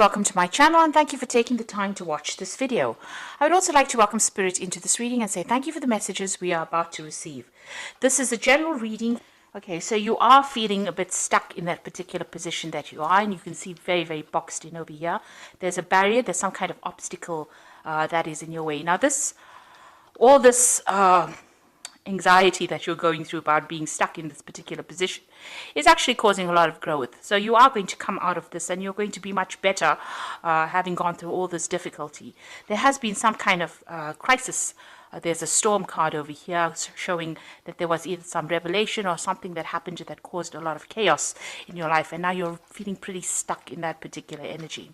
Welcome to my channel and thank you for taking the time to watch this video. I would also like to welcome Spirit into this reading and say thank you for the messages we are about to receive. This is a general reading. Okay, so you are feeling a bit stuck in that particular position that you are, and you can see very boxed in over here. There's a barrier, there's some kind of obstacle that is in your way. Now all this anxiety that you're going through about being stuck in this particular position is actually causing a lot of growth. So you are going to come out of this and you're going to be much better having gone through all this difficulty. There has been some kind of crisis. There's a storm card over here showing that there was either some revelation or something that happened that caused a lot of chaos in your life, and now you're feeling pretty stuck in that particular energy.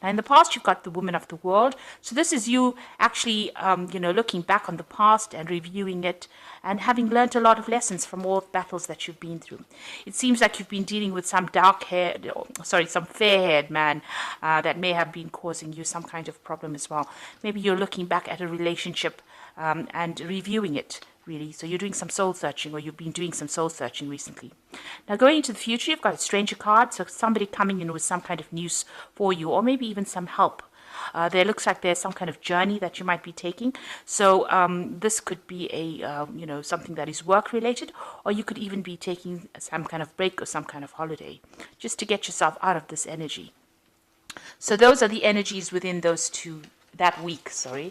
Now in the past you've got the woman of the world, so this is you actually looking back on the past and reviewing it and having learned a lot of lessons from all the battles that you've been through. It seems like you've been dealing with some some fair-haired man that may have been causing you some kind of problem as well. Maybe you're looking back at a relationship and reviewing it, really. So you're doing some soul searching, or you've been doing some soul searching recently. Now going into the future, you've got a stranger card, so somebody coming in with some kind of news for you, or maybe even some help. There looks like there's some kind of journey that you might be taking. So this could be a something that is work related, or you could even be taking some kind of break or some kind of holiday just to get yourself out of this energy. So those are the energies within that week. So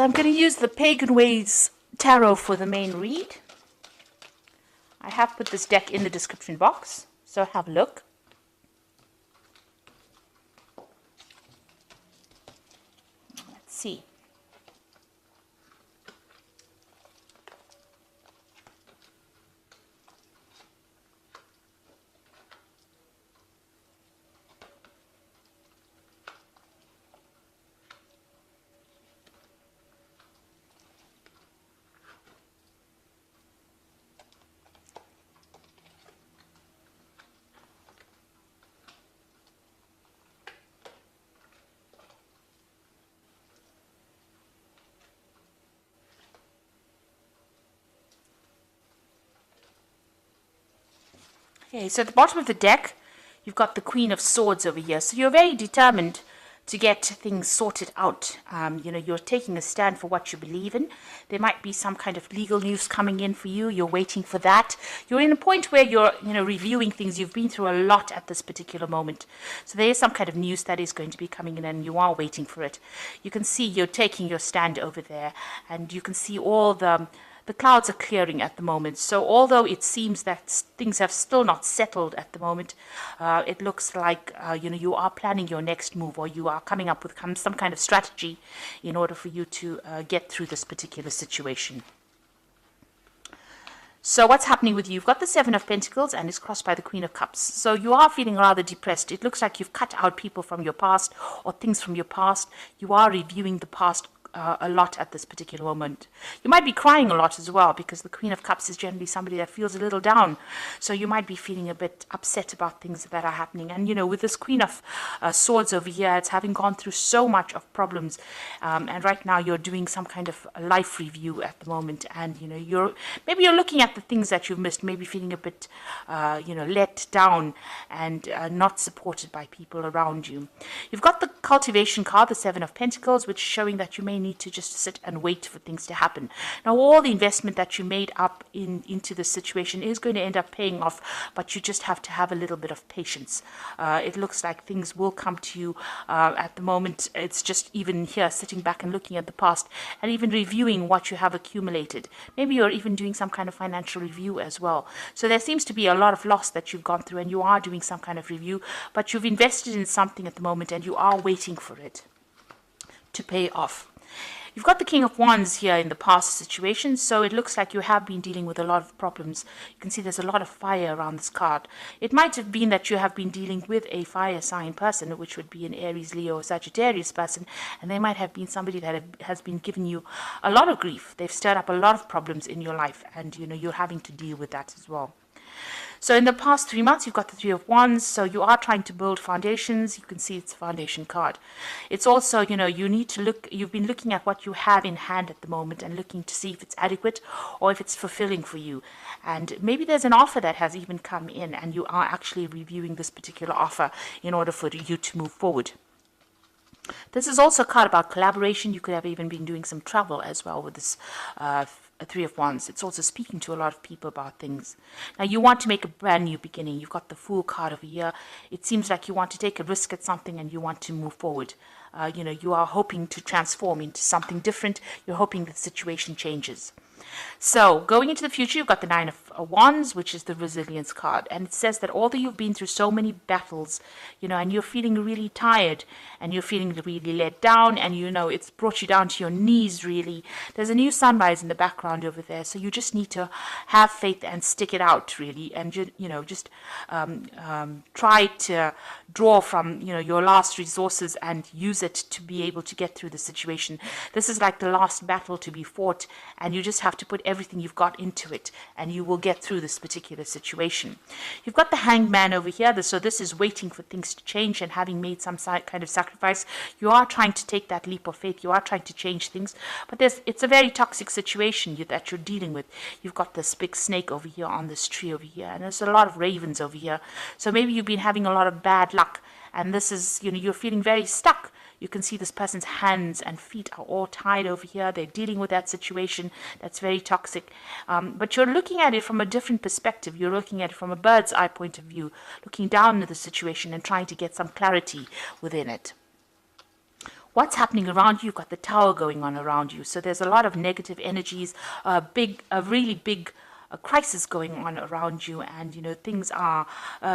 I'm going to use the Pagan Ways Tarot for the main read. I have put this deck in the description box, so have a look. Let's see. Okay, so at the bottom of the deck, you've got the Queen of Swords over here. So you're very determined to get things sorted out. You're taking a stand for what you believe in. There might be some kind of legal news coming in for you. You're waiting for that. You're in a point where you're, reviewing things. You've been through a lot at this particular moment. So there is some kind of news that is going to be coming in, and you are waiting for it. You can see you're taking your stand over there, and you can see all the clouds are clearing at the moment. So although it seems that things have still not settled at the moment, it looks like you are planning your next move, or you are coming up with some kind of strategy in order for you to get through this particular situation. So what's happening with you? You've got the Seven of Pentacles and it's crossed by the Queen of Cups. So you are feeling rather depressed. It looks like you've cut out people from your past or things from your past. You are reviewing the past a lot at this particular moment. You might be crying a lot as well, because the Queen of Cups is generally somebody that feels a little down. So you might be feeling a bit upset about things that are happening. And with this Queen of Swords over here, it's having gone through so much of problems, and right now you're doing some kind of life review at the moment, and you're looking at the things that you've missed, maybe feeling a bit let down and not supported by people around you. You've got the Cultivation card, the Seven of Pentacles, which is showing that you may need to just sit and wait for things to happen. Now all the investment that you made up into this situation is going to end up paying off, but you just have to have a little bit of patience. It looks like things will come to you. At the moment it's just even here sitting back and looking at the past and even reviewing what you have accumulated. Maybe you're even doing some kind of financial review as well. So there seems to be a lot of loss that you've gone through, and you are doing some kind of review, but you've invested in something at the moment and you are waiting for it to pay off. You've got the King of Wands here in the past situation, so it looks like you have been dealing with a lot of problems. You can see there's a lot of fire around this card. It might have been that you have been dealing with a fire sign person, which would be an Aries, Leo, or Sagittarius person, and they might have been somebody that has been giving you a lot of grief. They've stirred up a lot of problems in your life, and you're having to deal with that as well. So in the past 3 months, you've got the Three of Wands. So you are trying to build foundations. You can see it's a foundation card. It's also, you need to look, you've been looking at what you have in hand at the moment and looking to see if it's adequate or if it's fulfilling for you. And maybe there's an offer that has even come in and you are actually reviewing this particular offer in order for you to move forward. This is also a card about collaboration. You could have even been doing some travel as well with this Three of Wands. It's also speaking to a lot of people about things. Now, you want to make a brand new beginning. You've got the Fool card over here. It seems like you want to take a risk at something and you want to move forward. You are hoping to transform into something different. You're hoping the situation changes. So going into the future, you've got the Nine of Wands, which is the resilience card. And it says that although you've been through so many battles, and you're feeling really tired and you're feeling really let down and, it's brought you down to your knees, really. There's a new sunrise in the background over there. So you just need to have faith and stick it out, really. And, just try to draw from, your last resources and use it to be able to get through the situation. This is like the last battle to be fought, and you just have to put everything you've got into it and you will get through this particular situation. You've got the Hanged Man over here, so this is waiting for things to change, and having made some kind of sacrifice, you are trying to take that leap of faith. You are trying to change things, but it's a very toxic situation that you're dealing with. You've got this big snake over here on this tree over here, and there's a lot of ravens over here. So maybe you've been having a lot of bad luck, and this is, you're feeling very stuck. You can see this person's hands and feet are all tied over here. They're dealing with that situation that's very toxic. But you're looking at it from a different perspective. You're looking at it from a bird's eye point of view, looking down at the situation and trying to get some clarity within it. What's happening around you? You've got the Tower going on around you. So there's a lot of negative energies, a really big a crisis going on around you, and things are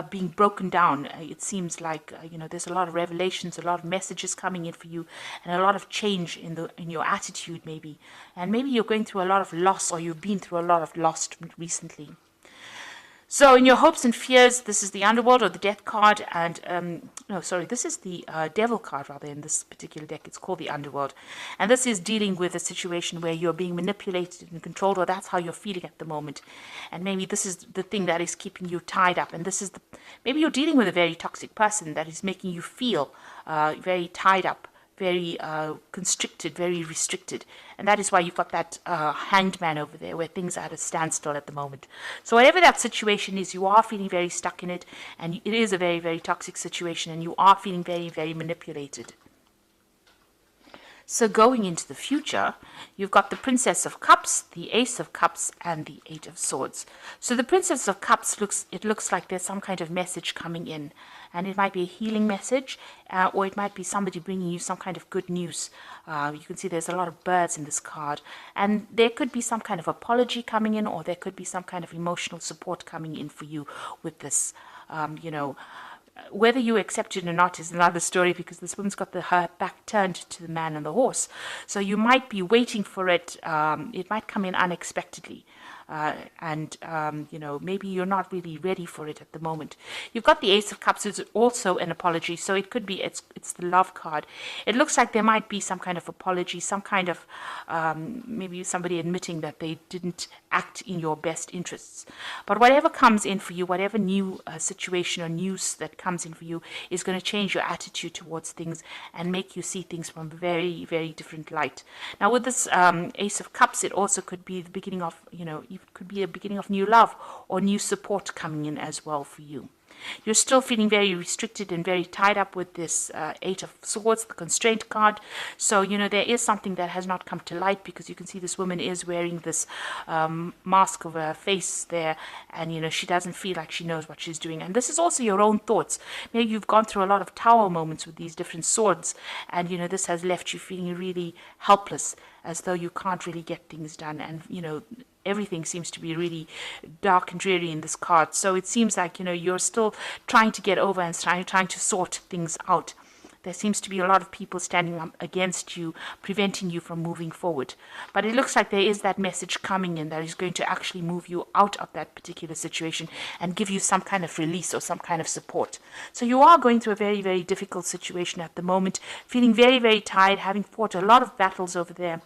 being broken down. It seems like there's a lot of revelations, a lot of messages coming in for you, and a lot of change in your attitude, maybe. And maybe you're going through a lot of loss, or you've been through a lot of loss recently. So in your hopes and fears, this is the Underworld or the Death card, and this is the Devil card rather in this particular deck. It's called the Underworld, and this is dealing with a situation where you're being manipulated and controlled, or that's how you're feeling at the moment. And maybe this is the thing that is keeping you tied up, and this is maybe you're dealing with a very toxic person that is making you feel very tied up, very constricted, very restricted. And that is why you've got that Hanged Man over there, where things are at a standstill at the moment. So whatever that situation is, you are feeling very stuck in it, and it is a very, very toxic situation, and you are feeling very, very manipulated. So going into the future, you've got the Princess of Cups, the Ace of Cups, and the Eight of Swords. So the Princess of Cups looks like there's some kind of message coming in, and it might be a healing message, or it might be somebody bringing you some kind of good news. You can see there's a lot of birds in this card, and there could be some kind of apology coming in, or there could be some kind of emotional support coming in for you with this, Whether you accept it or not is another story, because this woman's got her back turned to the man and the horse. So you might be waiting for it. It might come in unexpectedly. Maybe you're not really ready for it at the moment. You've got the Ace of Cups, is also an apology. So it could be it's the Love card. It looks like there might be some kind of apology, some kind of maybe somebody admitting that they didn't act in your best interests. But whatever comes in for you, whatever new situation or news that comes in for you, is going to change your attitude towards things and make you see things from a very, very different light. Now with this Ace of Cups, it also could be the beginning of, it could be a beginning of new love or new support coming in as well for you. You're still feeling very restricted and very tied up with this Eight of Swords, the constraint card. So, there is something that has not come to light, because you can see this woman is wearing this mask over her face there, and, she doesn't feel like she knows what she's doing. And this is also your own thoughts. Maybe you've gone through a lot of tower moments with these different swords, and, this has left you feeling really helpless, as though you can't really get things done. And, everything seems to be really dark and dreary in this card. So it seems like, you're still trying to get over and trying to sort things out. There seems to be a lot of people standing up against you, preventing you from moving forward. But it looks like there is that message coming in that is going to actually move you out of that particular situation and give you some kind of release or some kind of support. So you are going through a very, very difficult situation at the moment, feeling very, very tired, having fought a lot of battles over there.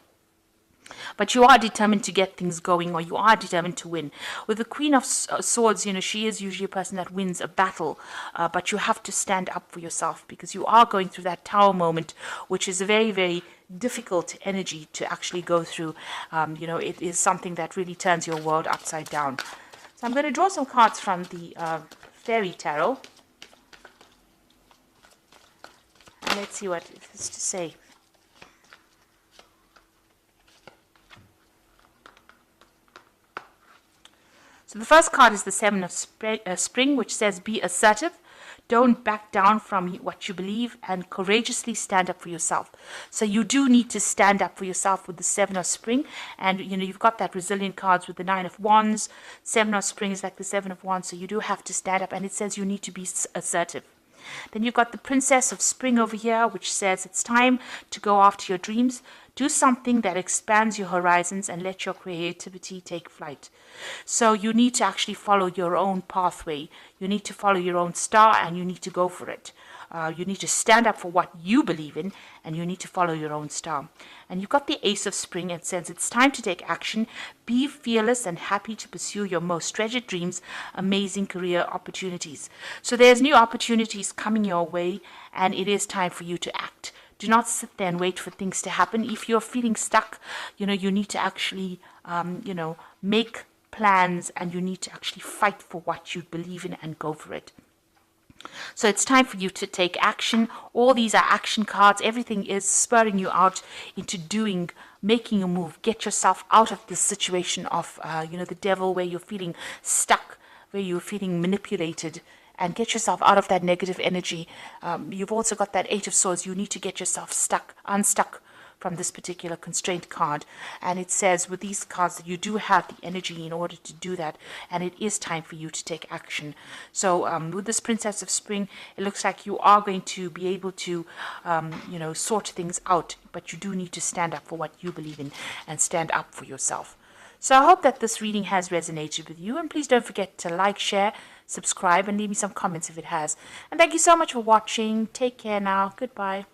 But you are determined to get things going, or you are determined to win. With the Queen of Swords, she is usually a person that wins a battle, but you have to stand up for yourself, because you are going through that tower moment, which is a very, very difficult energy to actually go through. It is something that really turns your world upside down. So I'm going to draw some cards from the Fairy Tarot. And let's see what it has to say. So the first card is the Seven of Spring, which says be assertive. Don't back down from what you believe, and courageously stand up for yourself. So you do need to stand up for yourself with the Seven of Spring. And, you've got that resilient cards with the Nine of Wands. Seven of Spring is like the Seven of Wands. So you do have to stand up, and it says you need to be assertive. Then you've got the Princess of Spring over here, which says it's time to go after your dreams. Do something that expands your horizons and let your creativity take flight. So you need to actually follow your own pathway. You need to follow your own star, and you need to go for it. You need to stand up for what you believe in, and you need to follow your own star. And you've got the Ace of Spring. It says it's time to take action. Be fearless and happy to pursue your most treasured dreams, amazing career opportunities. So there's new opportunities coming your way, and it is time for you to act. Do not sit there and wait for things to happen. If you're feeling stuck, you need to actually, make plans, and you need to actually fight for what you believe in and go for it. So it's time for you to take action. All these are action cards. Everything is spurring you out into making a move. Get yourself out of this situation of, the devil, where you're feeling stuck, where you're feeling manipulated, and get yourself out of that negative energy. You've also got that Eight of Swords. You need to get yourself unstuck from this particular constraint card. And it says with these cards that you do have the energy in order to do that, and it is time for you to take action. So with this Princess of Spring, it looks like you are going to be able to sort things out, but you do need to stand up for what you believe in and stand up for yourself. So I hope that this reading has resonated with you, and please don't forget to like, share, subscribe, and leave me some comments if it has. And thank you so much for watching. Take care now. Goodbye.